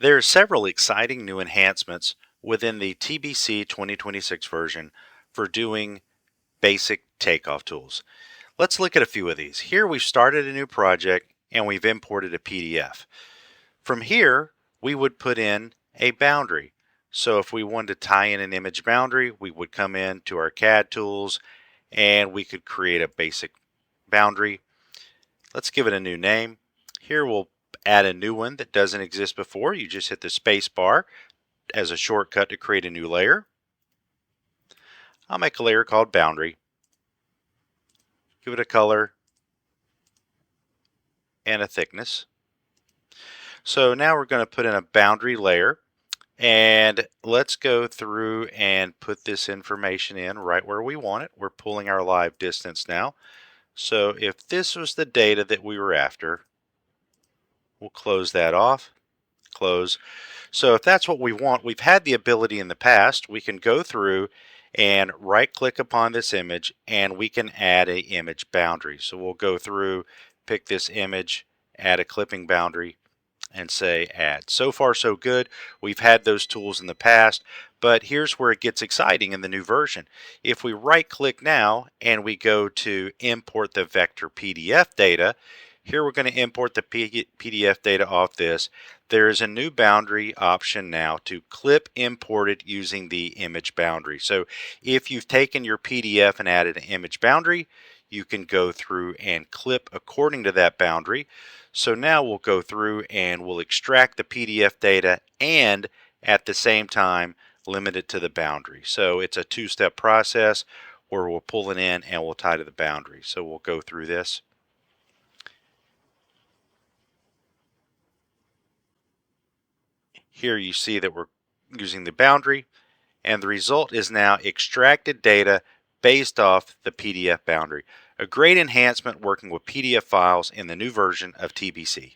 There are several exciting new enhancements within the TBC 2026 version for doing basic takeoff tools. Let's look at a few of these. Here we've started a new project and we've imported a PDF. From here, we would put in a boundary. So if we wanted to tie in an image boundary, we would come in to our CAD tools and we could create a basic boundary. Let's give it a new name. Here we'll add a new one that doesn't exist before. You just hit the space bar as a shortcut to create a new layer. I'll make a layer called boundary. Give it a color and a thickness. So now we're going to put in a boundary layer, and let's go through and put this information in right where we want it. We're pulling our live distance now. So if this was the data that we were after, we'll close that off, close. So if that's what we want, we've had the ability in the past, we can go through and right click upon this image and we can add an image boundary. So we'll go through, pick this image, add a clipping boundary, and say add. So far so good. We've had those tools in the past, but here's where it gets exciting in the new version. If we right click now and we go to import the vector PDF data, here we're going to import the PDF data off this. There is a new boundary option now to clip imported using the image boundary. So if you've taken your PDF and added an image boundary, you can go through and clip according to that boundary. So now we'll go through and we'll extract the PDF data and at the same time limit it to the boundary. So it's a two-step process where we'll pull it in and we'll tie to the boundary. So we'll go through this. Here you see that we're using the boundary, and the result is now extracted data based off the PDF boundary. A great enhancement working with PDF files in the new version of TBC.